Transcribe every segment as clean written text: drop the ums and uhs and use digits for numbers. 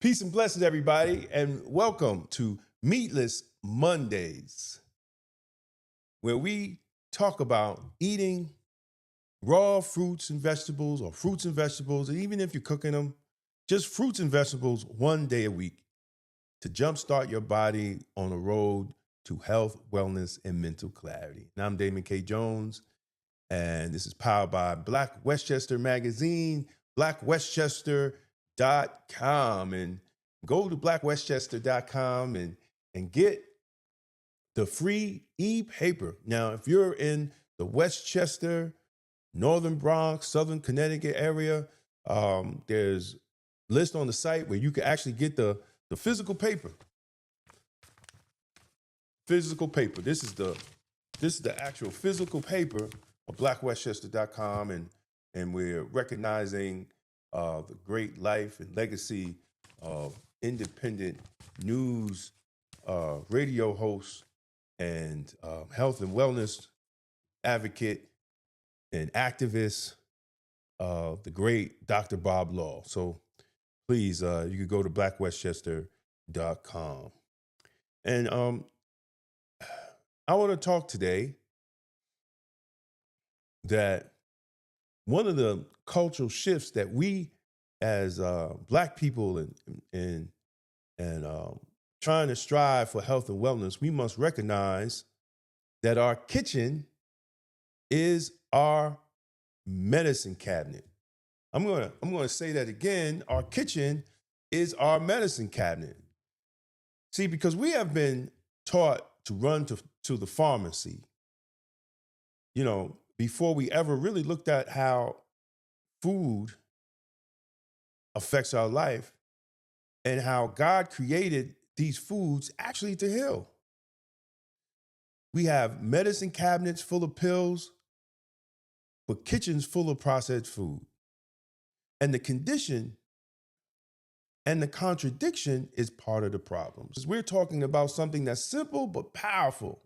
Peace and blessings, everybody, and welcome to Meatless Mondays, where we talk about eating raw fruits and vegetables, or fruits and vegetables, and even if you're cooking them, just fruits and vegetables one day a week to jumpstart your body on a road to health, wellness, and mental clarity. And I'm Damon K. Jones, and this is powered by Black Westchester Magazine, blackwestchester.com, and go to blackwestchester.com and get the free e-paper. Now, if you're in the Westchester, Northern Bronx, Southern Connecticut area, there's a list on the site where you can actually get the physical paper. Physical paper. This is the actual physical paper of blackwestchester.com, and we're recognizing the great life and legacy of independent news radio host and health and wellness advocate and activist, the great Dr. Bob Law. So please, you can go to blackwestchester.com. And I want to talk today that one of the cultural shifts that we as Black people and trying to strive for health and wellness, we must recognize that our kitchen is our medicine cabinet. I'm gonna say that again. Our kitchen is our medicine cabinet. See, because we have been taught to run to the pharmacy, before we ever really looked at how food affects our life and how God created these foods actually to heal. We have medicine cabinets full of pills, but kitchens full of processed food. And the condition and the contradiction is part of the problem. We're talking about something that's simple but powerful.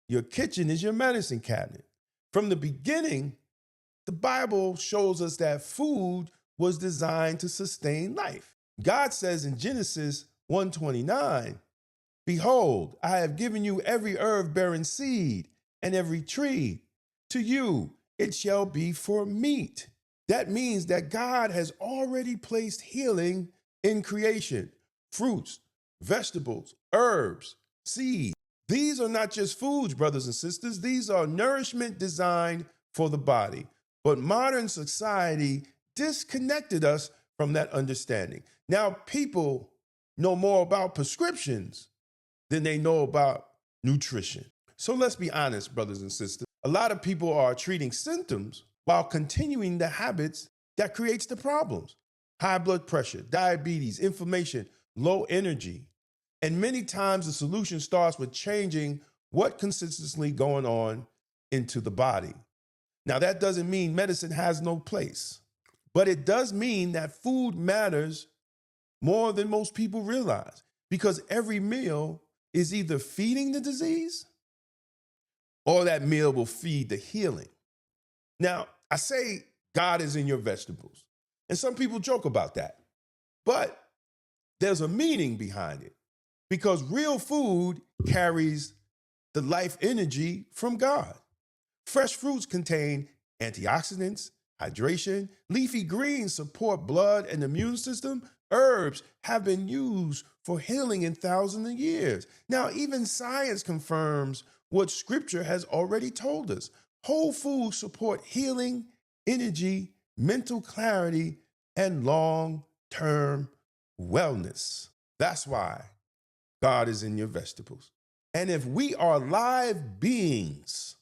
Your kitchen is your medicine cabinet. From the beginning, the Bible shows us that food was designed to sustain life. God says in Genesis 1:29, "Behold, I have given you every herb bearing seed and every tree. To you it shall be for meat." That means that God has already placed healing in creation. Fruits, vegetables, herbs, seeds. These are not just foods, brothers and sisters. These are nourishment designed for the body. But modern society disconnected us from that understanding. Now people know more about prescriptions than they know about nutrition. So let's be honest, brothers and sisters. A lot of people are treating symptoms while continuing the habits that creates the problems. High blood pressure, diabetes, inflammation, low energy. And many times the solution starts with changing what consistently going on into the body. Now, that doesn't mean medicine has no place, but it does mean that food matters more than most people realize, because every meal is either feeding the disease or that meal will feed the healing. Now, I say God is in your vegetables, and some people joke about that, but there's a meaning behind it, because real food carries the life energy from God. Fresh fruits contain antioxidants, hydration. Leafy greens support blood and immune system. Herbs have been used for healing in thousands of years. Now, even science confirms what scripture has already told us. Whole foods support healing, energy, mental clarity, and long-term wellness. That's why God is in your vegetables. And if we are live beings,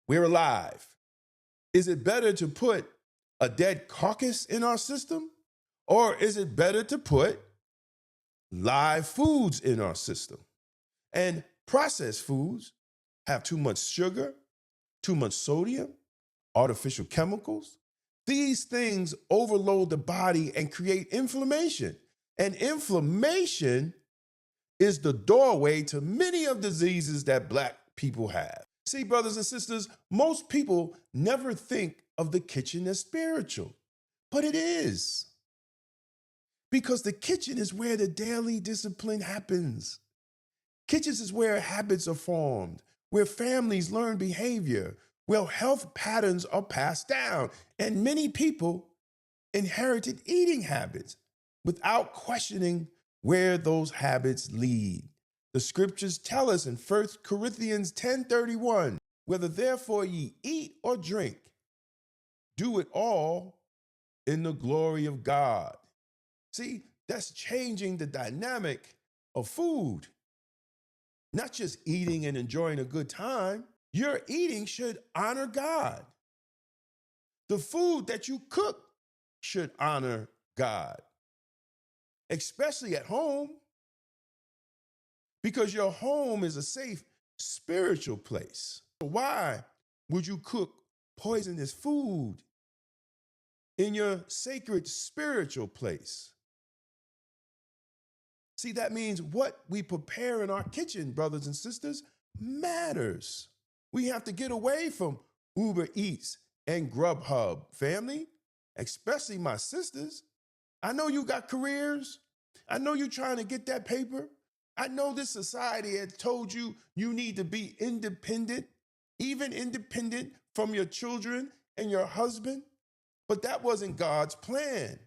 we're alive. Is it better to put a dead carcass in our system? Or is it better to put live foods in our system? And processed foods have too much sugar, too much sodium, artificial chemicals. These things overload the body and create inflammation. And inflammation is the doorway to many of the diseases that Black people have. See, brothers and sisters, most people never think of the kitchen as spiritual, but it is. Because the kitchen is where the daily discipline happens. Kitchens is where habits are formed, where families learn behavior, where health patterns are passed down. And many people inherited eating habits without questioning where those habits lead. The scriptures tell us in 1 Corinthians 10:31, whether therefore ye eat or drink, do it all in the glory of God. See, that's changing the dynamic of food. Not just eating and enjoying a good time. Your eating should honor God. The food that you cook should honor God, especially at home, because your home is a safe spiritual place. Why would you cook poisonous food in your sacred spiritual place? See, that means what we prepare in our kitchen, brothers and sisters, matters. We have to get away from Uber Eats and Grubhub, family, especially my sisters. I know you got careers. I know you're trying to get that paper. I know this society had told you you need to be independent, even independent from your children and your husband. But that wasn't God's plan.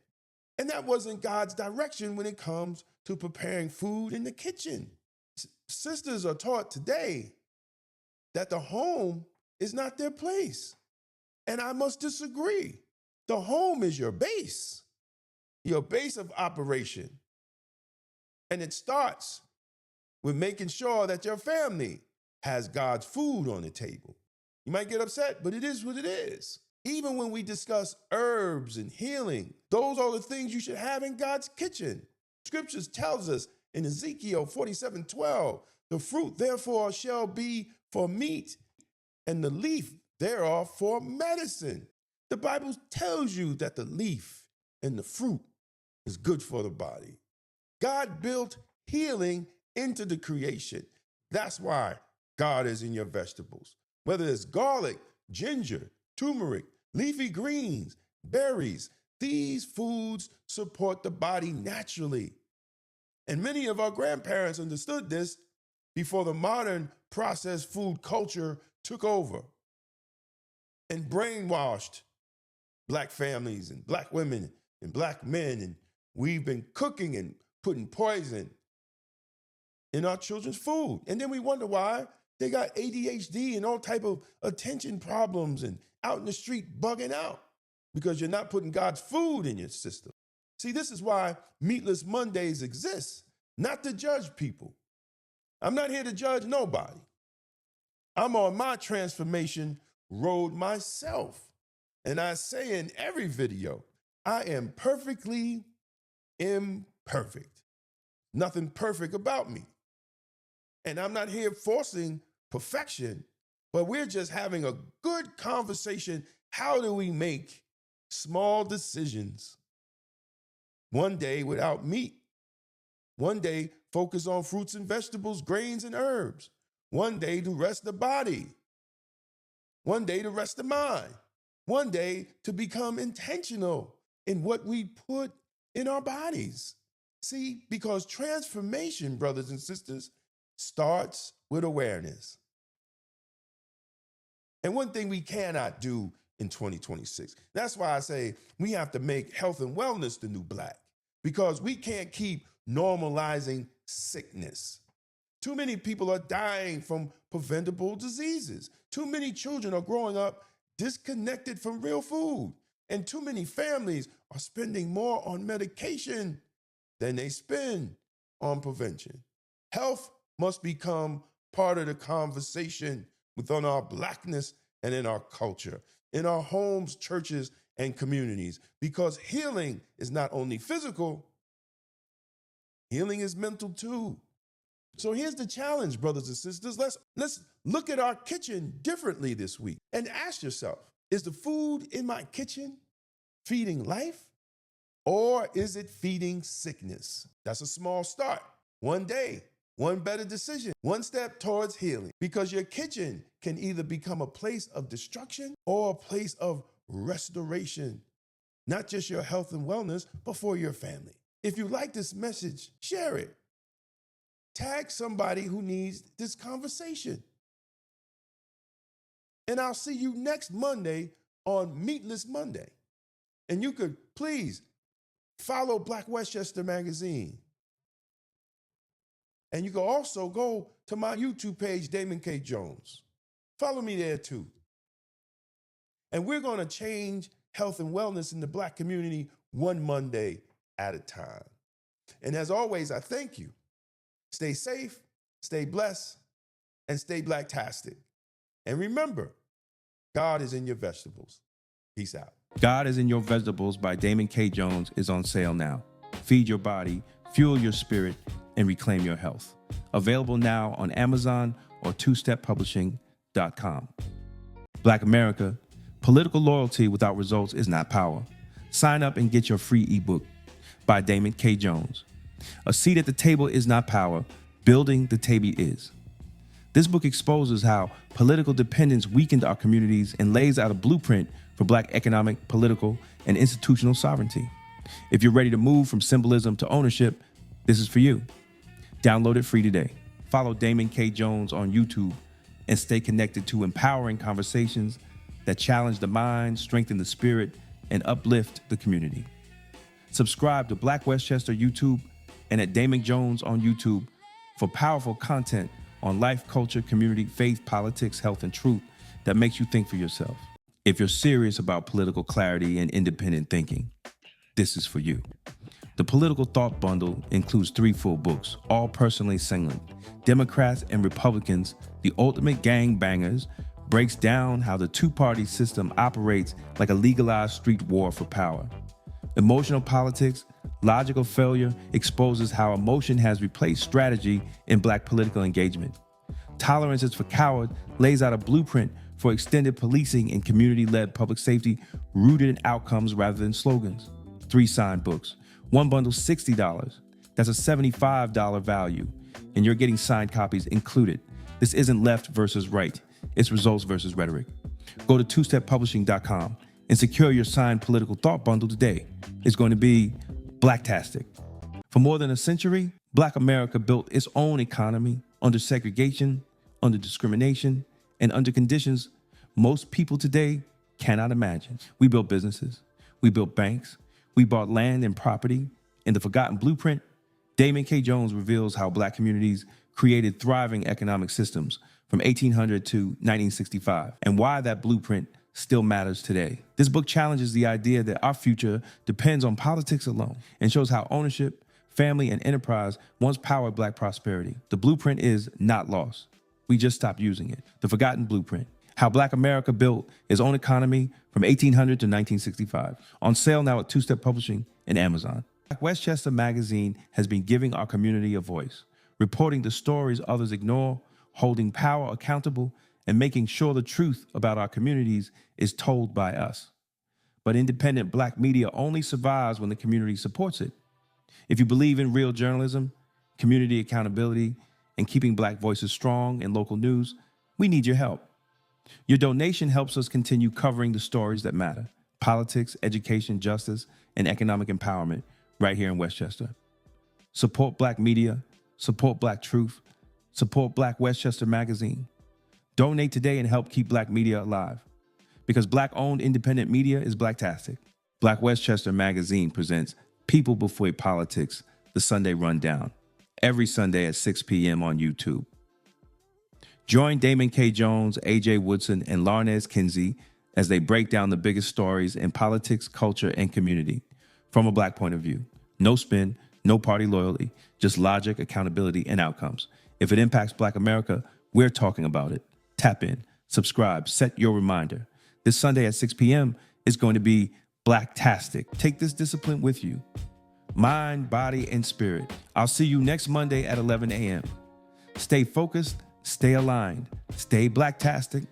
And that wasn't God's direction when it comes to preparing food in the kitchen. Sisters are taught today that the home is not their place. And I must disagree. The home is your base of operation. And it starts with making sure that your family has God's food on the table. You might get upset, but it is what it is. Even when we discuss herbs and healing, those are the things you should have in God's kitchen. Scriptures tells us in Ezekiel 47:12, the fruit therefore shall be for meat, and the leaf thereof for medicine. The Bible tells you that the leaf and the fruit is good for the body. God built healing into the creation. That's why God is in your vegetables. Whether it's garlic, ginger, turmeric, leafy greens, berries, these foods support the body naturally. And many of our grandparents understood this before the modern processed food culture took over and brainwashed Black families and Black women and Black men. And we've been cooking and putting poison in our children's food. And then we wonder why they got ADHD and all type of attention problems and out in the street bugging out, because you're not putting God's food in your system. See, this is why Meatless Mondays exists, not to judge people. I'm not here to judge nobody. I'm on my transformation road myself. And I say in every video, I am perfectly imperfect. Nothing perfect about me. And I'm not here forcing perfection, but we're just having a good conversation. How do we make small decisions? One day without meat. One day focus on fruits and vegetables, grains and herbs. One day to rest the body. One day to rest the mind. One day to become intentional in what we put in our bodies. See, because transformation, brothers and sisters, starts with awareness. And one thing we cannot do in 2026, that's why I say we have to make health and wellness the new black, because we can't keep normalizing sickness. Too many people are dying from preventable diseases. Too many children are growing up disconnected from real food. And too many families are spending more on medication than they spend on prevention. Health must become part of the conversation within our blackness and in our culture, in our homes, churches, and communities, because healing is not only physical, healing is mental too. So here's the challenge, brothers and sisters. Let's look at our kitchen differently this week and ask yourself, is the food in my kitchen feeding life, or is it feeding sickness? That's a small start. One day, one better decision, one step towards healing, because your kitchen can either become a place of destruction or a place of restoration, not just your health and wellness, but for your family. If you like this message, share it. Tag somebody who needs this conversation. And I'll see you next Monday on Meatless Monday. And you could please follow Black Westchester Magazine. And you can also go to my YouTube page, Damon K. Jones. Follow me there too. And we're going to change health and wellness in the Black community one Monday at a time. And as always, I thank you. Stay safe, stay blessed, and stay Blacktastic. And remember, God is in your vegetables. Peace out. God is in Your Vegetables by Damon K. Jones is on sale now. Feed your body, fuel your spirit, and reclaim your health. Available now on Amazon or twosteppublishing.com. Black America, political loyalty without results is not power. Sign up and get your free ebook by Damon K. Jones. A seat at the table is not power. Building the table is. This book exposes how political dependence weakened our communities and lays out a blueprint for Black economic, political, and institutional sovereignty. If you're ready to move from symbolism to ownership, this is for you. Download it free today. Follow Damon K. Jones on YouTube and stay connected to empowering conversations that challenge the mind, strengthen the spirit, and uplift the community. Subscribe to Black Westchester YouTube and at Damon Jones on YouTube for powerful content on life, culture, community, faith, politics, health, and truth that makes you think for yourself. If you're serious about political clarity and independent thinking, this is for you. The Political Thought Bundle includes 3 full books, all personally singling. Democrats and Republicans, the Ultimate Gang Bangers, breaks down how the two-party system operates like a legalized street war for power. Emotional Politics, Logical Failure exposes how emotion has replaced strategy in Black political engagement. Tolerance is for Cowards lays out a blueprint for extended policing and community-led public safety rooted in outcomes rather than slogans. 3 signed books. One bundle $60. That's a $75 value, and you're getting signed copies included. This isn't left versus right. It's results versus rhetoric. Go to twosteppublishing.com and secure your signed Political Thought Bundle today. It's going to be Blacktastic. For more than a century, Black America built its own economy under segregation, under discrimination, and under conditions most people today cannot imagine. We built businesses, we built banks, we bought land and property. In the Forgotten Blueprint, Damon K. Jones reveals how Black communities created thriving economic systems from 1800 to 1965, and why that blueprint still matters today. This book challenges the idea that our future depends on politics alone and shows how ownership, family, and enterprise once powered Black prosperity. The blueprint is not lost. We just stopped using it. The Forgotten Blueprint, how Black America built its own economy from 1800 to 1965. On sale now at Two Step Publishing and Amazon. Black Westchester Magazine has been giving our community a voice, reporting the stories others ignore, holding power accountable, and making sure the truth about our communities is told by us. But independent Black media only survives when the community supports it. If you believe in real journalism, community accountability, and keeping Black voices strong in local news, we need your help. Your donation helps us continue covering the stories that matter: politics, education, justice, and economic empowerment right here in Westchester. Support Black media, support Black truth, support Black Westchester Magazine. Donate today and help keep Black media alive. Because Black-owned independent media is Blacktastic. Black Westchester Magazine presents People Before Politics, the Sunday Rundown, every Sunday at 6 p.m. on YouTube. Join Damon K. Jones, A.J. Woodson, and Larnez Kinsey as they break down the biggest stories in politics, culture, and community from a Black point of view. No spin, no party loyalty, just logic, accountability, and outcomes. If it impacts Black America, we're talking about it. Tap in, subscribe, set your reminder. This Sunday at 6 p.m. is going to be Blacktastic. Take this discipline with you. Mind, body, and spirit. I'll see you next Monday at 11 a.m. Stay focused, stay aligned, stay Blacktastic,